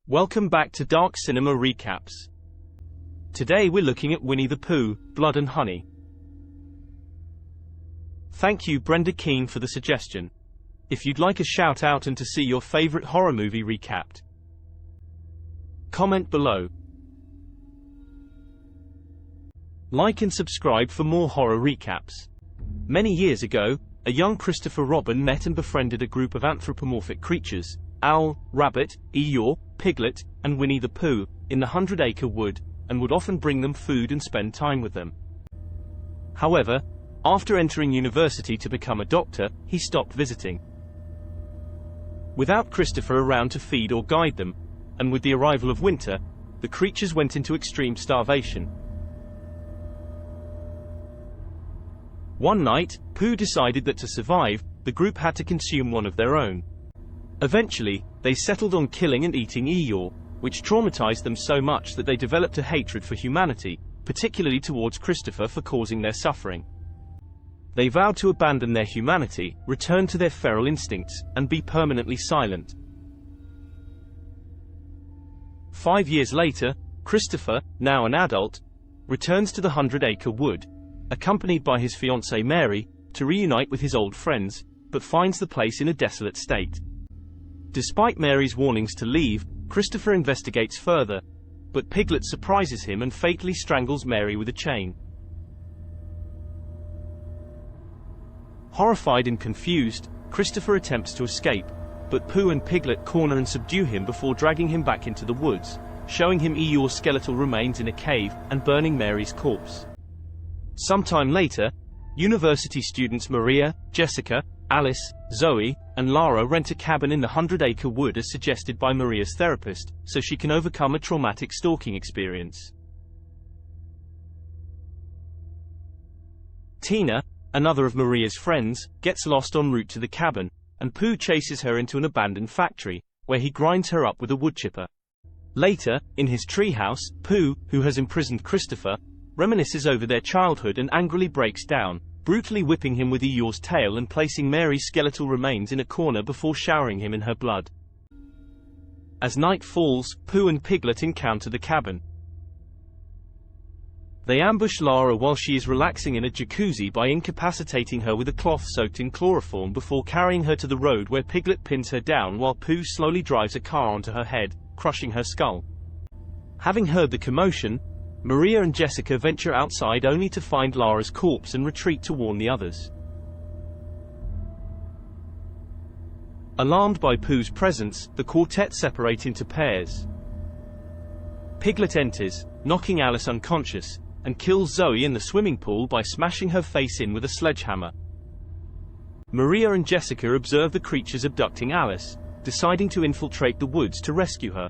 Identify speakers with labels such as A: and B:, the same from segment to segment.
A: Welcome back to Dark Cinema Recaps. Today we're looking at Winnie the Pooh, Blood and Honey. Thank you Brenda Keane for the suggestion. If you'd like a shout out and to see your favorite horror movie recapped, comment below. Like and subscribe for more horror recaps. Many years ago, a young Christopher Robin met and befriended a group of anthropomorphic creatures, Owl, Rabbit, Eeyore, Piglet, and Winnie the Pooh, in the 100 Acre Wood, and would often bring them food and spend time with them. However, after entering university to become a doctor, he stopped visiting. Without Christopher around to feed or guide them, and with the arrival of winter, the creatures went into extreme starvation. One night, Pooh decided that to survive, the group had to consume one of their own. Eventually, they settled on killing and eating Eeyore, which traumatized them so much that they developed a hatred for humanity, particularly towards Christopher for causing their suffering. They vowed to abandon their humanity, return to their feral instincts, and be permanently silent. 5 years later, Christopher, now an adult, returns to the 100 Acre Wood, accompanied by his fiancée Mary, to reunite with his old friends, but finds the place in a desolate state. Despite Mary's warnings to leave, Christopher investigates further, but Piglet surprises him and fatally strangles Mary with a chain. Horrified and confused, Christopher attempts to escape, but Pooh and Piglet corner and subdue him before dragging him back into the woods, showing him Eeyore's skeletal remains in a cave, and burning Mary's corpse. Sometime later, university students Maria, Jessica, Alice, Zoe, and Lara rent a cabin in the 100 Acre Wood as suggested by Maria's therapist, so she can overcome a traumatic stalking experience. Tina, another of Maria's friends, gets lost en route to the cabin, and Pooh chases her into an abandoned factory, where he grinds her up with a woodchipper. Later, in his treehouse, Pooh, who has imprisoned Christopher, reminisces over their childhood and angrily breaks down, brutally whipping him with Eeyore's tail and placing Mary's skeletal remains in a corner before showering him in her blood. As night falls, Pooh and Piglet encounter the cabin. They ambush Lara while she is relaxing in a jacuzzi by incapacitating her with a cloth soaked in chloroform before carrying her to the road where Piglet pins her down while Pooh slowly drives a car onto her head, crushing her skull. Having heard the commotion, Maria and Jessica venture outside only to find Lara's corpse and retreat to warn the others. Alarmed by Pooh's presence, the quartet separate into pairs. Piglet enters, knocking Alice unconscious, and kills Zoe in the swimming pool by smashing her face in with a sledgehammer. Maria and Jessica observe the creatures abducting Alice, deciding to infiltrate the woods to rescue her.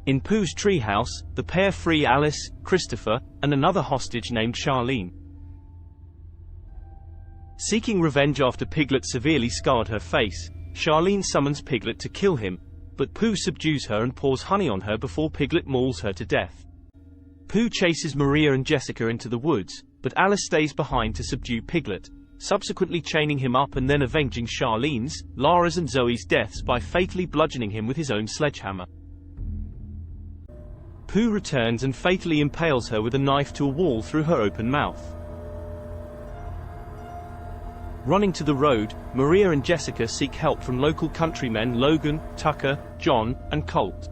A: In Pooh's treehouse, the pair free Alice, Christopher, and another hostage named Charlene. Seeking revenge after Piglet severely scarred her face, Charlene summons Piglet to kill him, but Pooh subdues her and pours honey on her before Piglet mauls her to death. Pooh chases Maria and Jessica into the woods, but Alice stays behind to subdue Piglet, subsequently chaining him up and then avenging Charlene's, Lara's and Zoe's deaths by fatally bludgeoning him with his own sledgehammer. Pooh returns and fatally impales her with a knife to a wall through her open mouth. Running to the road, Maria and Jessica seek help from local countrymen Logan, Tucker, John, and Colt.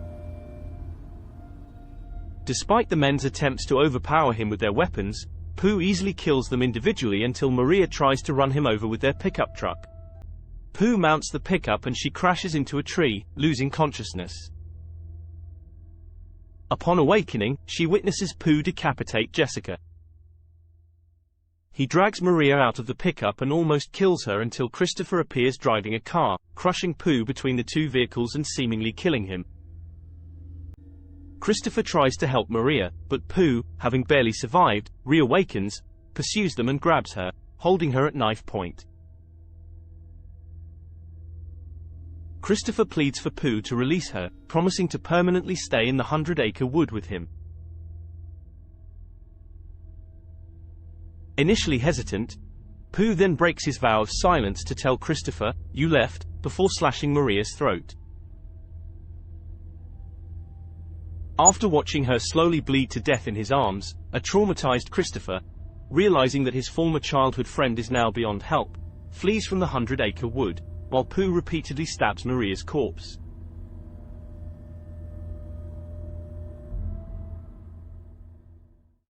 A: Despite the men's attempts to overpower him with their weapons, Pooh easily kills them individually until Maria tries to run him over with their pickup truck. Pooh mounts the pickup and she crashes into a tree, losing consciousness. Upon awakening, she witnesses Pooh decapitate Jessica. He drags Maria out of the pickup and almost kills her until Christopher appears driving a car, crushing Pooh between the two vehicles and seemingly killing him. Christopher tries to help Maria, but Pooh, having barely survived, reawakens, pursues them and grabs her, holding her at knife point. Christopher pleads for Pooh to release her, promising to permanently stay in the 100 Acre Wood with him. Initially hesitant, Pooh then breaks his vow of silence to tell Christopher, "You left," before slashing Maria's throat, After watching her slowly bleed to death in his arms, a traumatized Christopher, realizing that his former childhood friend is now beyond help, flees from the 100 Acre Wood, while Pooh repeatedly stabs Maria's corpse.